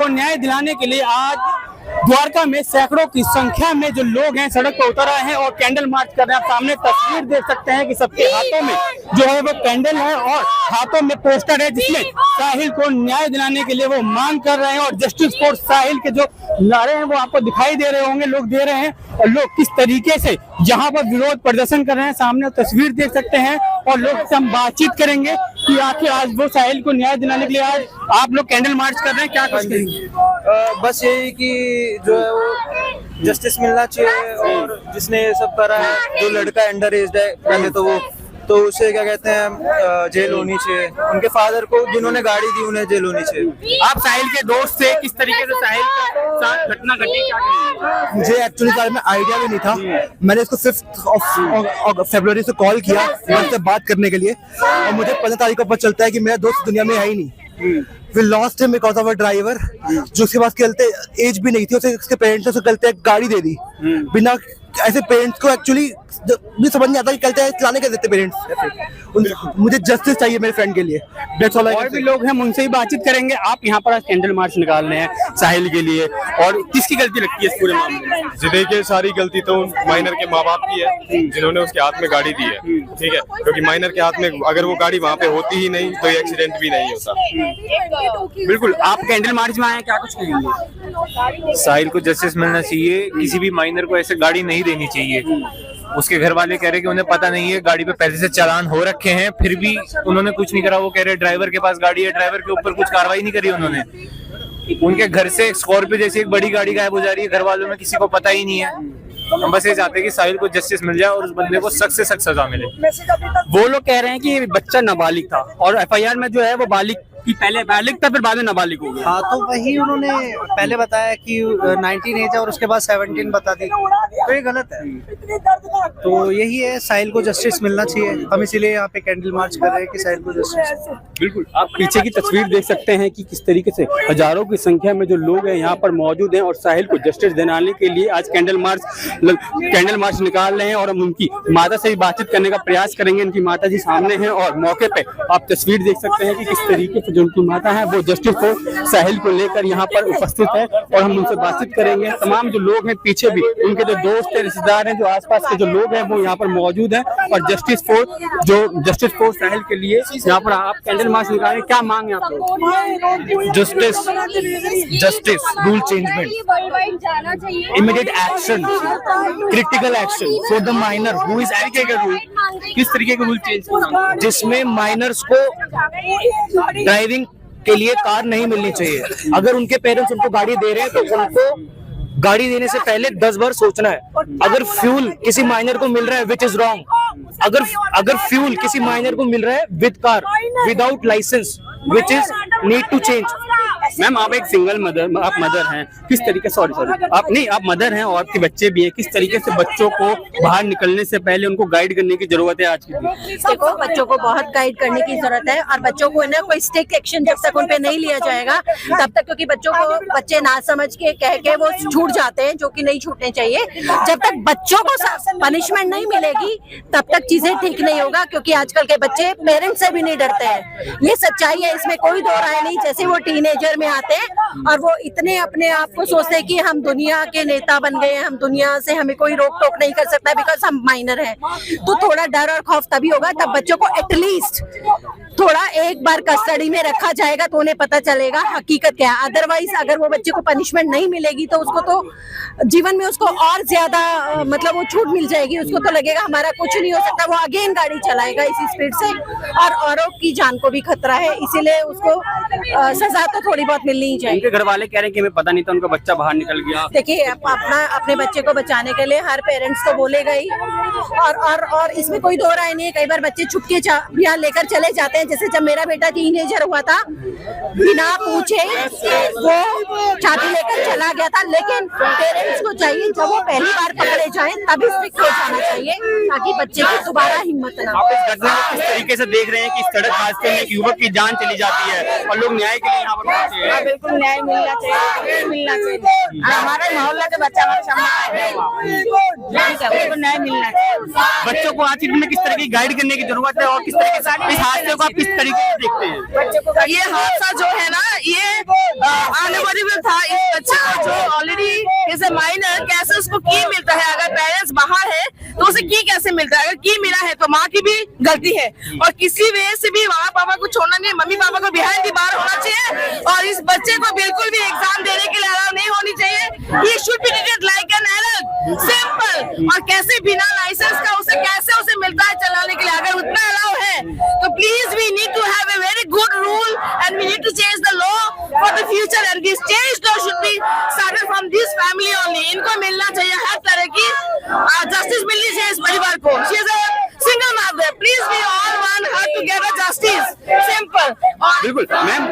को न्याय दिलाने के लिए आज द्वारका में सैकड़ों की संख्या में जो लोग हैं सड़क पर उतर आए हैं और कैंडल मार्च कर रहे हैं। आप सामने तस्वीर देख सकते हैं कि सबके हाथों में जो है वो कैंडल है और हाथों में पोस्टर है जिसमें साहिल को न्याय दिलाने के लिए वो मांग कर रहे हैं। और जस्टिस फॉर साहिल के जो नारे हैं वो आपको दिखाई दे रहे होंगे, लोग दे रहे हैं और लोग किस तरीके से यहाँ पर विरोध प्रदर्शन कर रहे हैं। सामने तस्वीर देख सकते हैं और लोग से हम बातचीत करेंगे कि आखिर आज वो साहिल को न्याय दिलाने के लिए आज आप लोग कैंडल मार्च कर रहे हैं, क्या कुछ कहेंगे? बस यही कि जो है वो जस्टिस मिलना चाहिए और जिसने ये सब करा है, जो लड़का अंडर एज है पहले तो उसे क्या कहते हैं जेल होनी चाहिए। उनके फादर को जिन्होंने गाड़ी दी उन्हें जेल होनी चाहिए। आप साहिल के दोस्त से किस तरीके से साहिल के साथ घटना घटी, क्या कहेंगे? मुझे एक्चुअली बारे में आइडिया भी नहीं था। मैंने इसको 5 फरवरी से कॉल किया उससे बात करने के लिए और मुझे 15 तारीख को पता चलता है कि मेरा दोस्त दुनिया में है ही नहीं। We lost him because of a driver जो उसके पास चलते एज भी नहीं थी, उसे उसके पेरेंट्स ने उसे चलते गाड़ी दे दी बिना। ऐसे पेरेंट्स को एक्चुअली मुझे समझ नहीं आता कि चलते चलाने के देते पेरेंट्स। मुझे जस्टिस चाहिए मेरे फ्रेंड के लिए। और भी लोग हैं, उनसे ही बातचीत करेंगे। आप यहाँ पर आज कैंडल मार्च निकाल रहे हैं साहिल के लिए और किसकी गलती लगती है इस पूरे मामले में? जी देखिए, सारी गलती तो माइनर के माँ बाप की है जिन्होंने उसके हाथ में गाड़ी दी है, ठीक है, क्योंकि माइनर के हाथ में अगर वो गाड़ी वहाँ पे होती ही नहीं तो ये एक्सीडेंट भी नहीं होता। बिल्कुल, आप कैंडल मार्च में आए हैं, क्या कुछ कहेंगे? साहिल को जस्टिस मिलना चाहिए। किसी भी माइनर को ऐसे गाड़ी नहीं देनी चाहिए। उसके घर वाले कह रहे कि उन्हें पता नहीं है, गाड़ी पे पहले से चालान हो रखे हैं, फिर भी उन्होंने कुछ नहीं करा। वो कह रहे ड्राइवर के पास गाड़ी है, ड्राइवर के ऊपर कुछ कार्रवाई नहीं करी उन्होंने। उनके घर से स्कॉर्पियो जैसी एक बड़ी गाड़ी गायब हो जा रही है, घर वालों में किसी को पता ही नहीं है। हम बस ये चाहते हैं कि साहिल को जस्टिस मिल जाए और उस बंदे को सख्त से सख्त सजा मिले। वो लोग कह रहे हैं कि बच्चा नाबालिग था और एफआईआर में जो है वो बालिग की, पहले बालिग था फिर बाद में नाबालिग हो गया। हाँ, तो वही उन्होंने पहले बताया कि 19 एज है और उसके बाद 17 बता दी, तो ये गलत है। तो यही है, साहिल को जस्टिस मिलना चाहिए। हम इसीलिए यहाँ पे कैंडल मार्च कर रहे हैं कि साहिल को जस्टिस। बिल्कुल, आप पीछे की तस्वीर देख सकते हैं कि किस तरीके से हजारों की संख्या में जो लोग हैं यहाँ पर मौजूद हैं और साहिल को जस्टिस दिलाने के लिए आज कैंडल मार्च निकाल रहे हैं। और हम उनकी माता से भी बातचीत करने का प्रयास करेंगे। उनकी माता जी सामने हैं और मौके पे आप तस्वीर देख सकते हैं कि किस तरीके से जो उनकी माता है वो जस्टिस फॉर साहिल को लेकर यहाँ पर उपस्थित है और हम उनसे बातचीत करेंगे। तमाम जो लोग हैं पीछे भी उनके जो दोस्त हैं, रिश्तेदार हैं, जो आसपास के जो लोग हैं वो यहाँ पर मौजूद हैं और जस्टिस फॉर साहिल के लिए यहाँ पर आप कैंडल मार्च निकालें। क्या मांग है आप लोग? Justice, rule changement, immediate action, critical action for the minor who is rule. किस तरीके के रूल चेंज, जिसमें माइनर्स को ड्राइविंग के लिए कार नहीं मिलनी चाहिए। अगर उनके पेरेंट्स उनको गाड़ी दे रहे हैं तो उनको गाड़ी देने से पहले 10 बार सोचना है। अगर फ्यूल किसी माइनर को मिल रहा है विच इज रॉन्ग, अगर फ्यूल किसी माइनर को मिल रहा है with car without license which is need to change. Ma'am आप एक सिंगल मदर, आप मदर हैं, किस तरीके आप मदर हैं और आपके बच्चे भी हैं, किस तरीके से बच्चों को बाहर निकलने से पहले उनको गाइड करने की जरूरत है आज की? देखो, बच्चों को बहुत गाइड करने की जरूरत है और बच्चों को ना कोई स्ट्रिक्ट एक्शन जब तक उन पे नहीं लिया जाएगा तब तक, क्योंकि बच्चे ना समझ के कह के वो छूट जाते हैं जो कि नहीं छूटने चाहिए। जब तक बच्चों को पनिशमेंट नहीं मिलेगी तब तक चीजें ठीक नहीं होगा, क्योंकि आजकल के बच्चे पेरेंट्स से भी नहीं डरते हैं। ये सच्चाई है, इसमें कोई दो राय नहीं। जैसे वो टीनेजर में आते हैं और वो इतने अपने आप को सोचते हैं कि हम दुनिया के नेता बन गए हैं, हम दुनिया से हमें कोई रोक टोक नहीं कर सकता बिकॉज हम माइनर हैं। तो थोड़ा डर और खौफ तभी होगा तब बच्चों को एटलीस्ट थोड़ा एक बार कस्टडी में रखा जाएगा तो उन्हें पता चलेगा हकीकत क्या है। अदरवाइज अगर वो बच्चे को पनिशमेंट नहीं मिलेगी तो उसको तो जीवन में उसको और ज्यादा मतलब वो छूट मिल जाएगी। उसको तो लगेगा हमारा कुछ नहीं हो सकता, वो अगेन गाड़ी चलाएगा इसी स्पीड से और औरों की जान को भी खतरा है। इसीलिए उसको सजा तो थोड़ी बहुत मिलनी ही चाहिए। उनके घर वाले कह रहे हैं कि हमें पता नहीं था उनका बच्चा बाहर निकल गया। देखिए, अपने बच्चे को बचाने के लिए हर पेरेंट्स तो बोलेगा ही और इसमें कोई दो राय नहीं है। कई बार बच्चे छुप के यहाँ लेकर चले जाते हैं। जैसे जब मेरा बेटा टीनेजर हुआ था, बिना पूछे वो छाती लेकर चला गया था, लेकिन पेरेंट्स को चाहिए जब वो पहली बार पकड़े जाएं तभी स्ट्रिक्ट हो जाना चाहिए ताकि बच्चे की दोबारा हिम्मत ना हो। आप इस घटना को किस तरीके से देख रहे हैं कि सड़क हादसे में एक युवक की जान चली जाती है और लोग न्याय के लिए यहाँ पर पहुंचे हैं? बिल्कुल न्याय मिलना चाहिए, मिलना चाहिए। हमारे मोहल्ला के बच्चा हमारे सामने उसको न्याय मिलना चाहिए। बच्चों को आज में किस तरह की गाइड करने की जरूरत है और किस तरीके से इस हादसे को आप किस तरीके से देखते हैं? ये हादसा जो है ना, ये आने वाली में था। इस बच्चे को जो ऑलरेडी एज ए माइनर कैसे उसको की मिलता है, अगर पेरेंट्स बाहर है तो उसे की कैसे मिलता है? अगर की मिला है तो माँ की भी गलती है और किसी वजह से भी माँ पापा को छोड़ना नहीं, मम्मी पापा को बिहाइंड द बार होना चाहिए और इस बच्चे को बिल्कुल भी एग्जाम देने के लिए अलाउ नहीं होनी चाहिए। ये should be treated like an adult, simple. और कैसे बिना लाइसेंस का उसे मिलता है चलाने के लिए? अगर उतना अलाउ है तो please we need to have a very good rule and we need to change the law for the future and this change law should be started from this family only. इनको मिलना चाहिए हर तरह की justice मिलनी चाहिए इस परिवार को। She is a single mother, please we all want her to get a justice, simple. बिल्कुल मैम,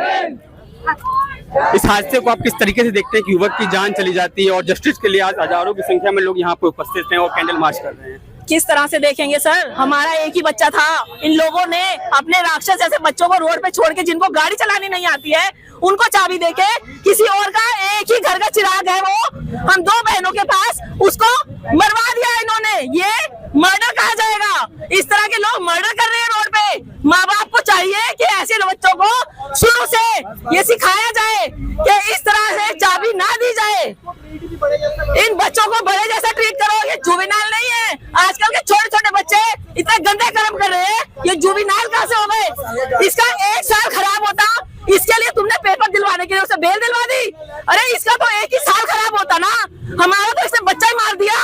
इस हादसे को आप किस तरीके से देखते हैं कि युवक की जान चली जाती है और जस्टिस के लिए आज हजारों की संख्या में लोग यहाँ पे उपस्थित हैं और कैंडल मार्च कर रहे हैं? किस तरह से देखेंगे सर, हमारा एक ही बच्चा था। इन लोगों ने अपने राक्षस जैसे बच्चों को रोड पे छोड़ के, जिनको गाड़ी चलानी नहीं आती है, उनको चाबी देके किसी और का एक ही घर का चिराग है वो, हम दो बहनों के पास, उसको मरवा दिया इन्होंने। ये मर्डर कहा जाएगा? इस तरह के लोग मर्डर कर रहे हैं रोड पे। माँ बाप को चाहिए कि ऐसे बच्चों को शुरू से ये सिखाया जाए कि इस तरह से चाबी ना दी जाए। इन बच्चों को बड़े जैसा ट्रीट करो। ये जुवेनाइल नहीं है। आजकल के छोटे छोटे बच्चे इतने गंदे कर्म कर रहे हैं, ये जुवेनाइल कहाँ से हो गए? इसका 1 साल खराब होता, इसके लिए तुमने पेपर दिलवाने के लिए उसे बेल दिलवा दी। अरे इसका तो 1 ही साल खराब होता ना, हमारा तो इसने बच्चा ही मार दिया।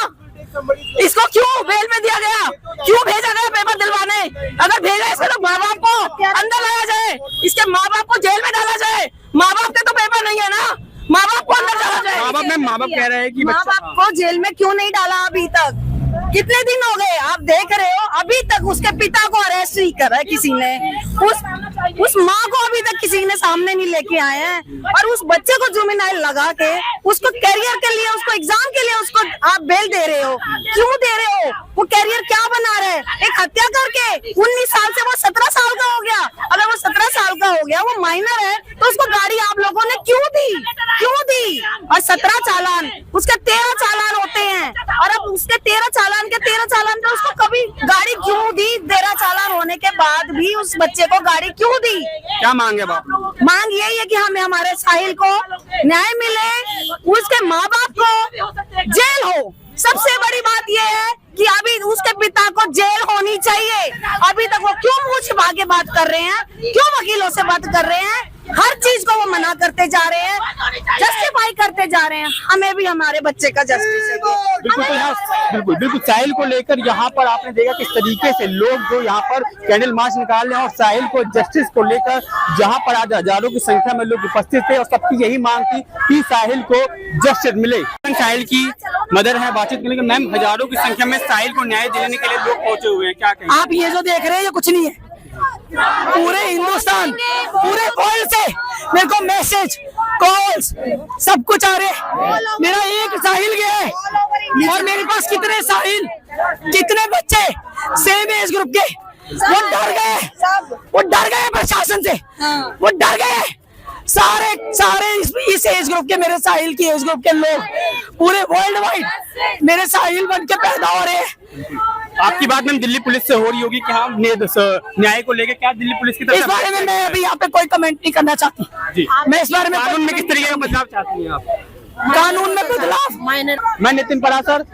इसको क्यों बेल में दिया गया? क्यों भेजा गया पेपर दिलवाने? अगर भेजा इसके तो माँ बाप को अंदर लाया जाए, इसके माँ बाप को जेल में डाला जाए। माँ बाप के तो पेपर नहीं है ना, माँ बाप को अंदर डाला जाए। माँ बाप कह रहे हैं कि माँ बाप को जेल में क्यों नहीं डाला अभी तक? कितने दिन हो गए आप देख रहे हो, अभी तक उसके पिता को अरेस्ट नहीं करा है किसी ने। उस माँ को अभी तक किसी ने सामने नहीं लेके आए हैं और उस बच्चे को जुवेनाइल लगा के उसको कैरियर के लिए, उसको एग्जाम के लिए उसको आप बेल दे रहे हो। क्यों दे रहे हो? वो कैरियर क्या बना रहे? एक हत्या करके 19 साल से वो 17 साल का हो गया। अगर वो 17 साल का हो गया, वो माइनर है, तो उसको गाड़ी आप लोगों ने क्यों दी? और 17 चालान, उसके 13 चालान होते हैं और अब उसके 13 चालान पे उसको कभी गाड़ी क्यों दी? 13 चालान होने के बाद भी उस बच्चे को गाड़ी क्यों दी? क्या मांगे बाप? मांग यही है कि हमें हमारे साहिल को न्याय मिले, उसके माँ बाप को जेल हो। सबसे बड़ी बात यह है कि अभी उसके पिता को जेल होनी चाहिए। अभी तक वो क्यों मुंह छिपा के बात कर रहे हैं? क्यों वकीलों से बात कर रहे हैं? हर चीज को वो मना करते जा रहे हैं, जस्टिफाई करते जा रहे हैं। हमें भी हमारे बच्चे का जस्टिस है। बिल्कुल, तो यहाँ बिल्कुल साहिल को लेकर यहाँ पर आपने देखा किस तरीके से लोग जो यहाँ पर कैंडल मार्च निकाल रहे हैं और साहिल को जस्टिस को लेकर जहाँ पर आज हजारों की संख्या में लोग उपस्थित थे और सबकी यही मांग थी कि साहिल को जस्टिस मिले। साहिल की मदर है, बातचीत करने के। मैम, हजारों की संख्या में साहिल को न्याय दिलाने के लिए लोग पहुंचे हुए हैं, क्या कहें? आप ये जो देख रहे हैं ये कुछ नहीं है। पूरे हिंदुस्तान, पूरे वर्ल्ड से मेरे को मैसेज, कॉल्स सब कुछ आ रहे। मेरा एक साहिल गया है और मेरे पास कितने साहिल, कितने बच्चे सेम एज ग्रुप के, वो डर गए प्रशासन से, वो डर गए सारे इस एज ग्रुप के, मेरे साहिल की एज ग्रुप के लोग पूरे वर्ल्ड वाइड मेरे साहिल बन के पैदा हो रहे हैं। आपकी बात मैम दिल्ली पुलिस से हो रही होगी कि हाँ न्याय को लेकर क्या दिल्ली पुलिस की तरफ? इस बारे में मैं अभी यहाँ पे कोई कमेंट नहीं करना चाहती जी। मैं इस बारे में कानून में किस तरीके का बदलाव चाहती हैं आप? कानून में बदलाव। मैं नितिन परासर।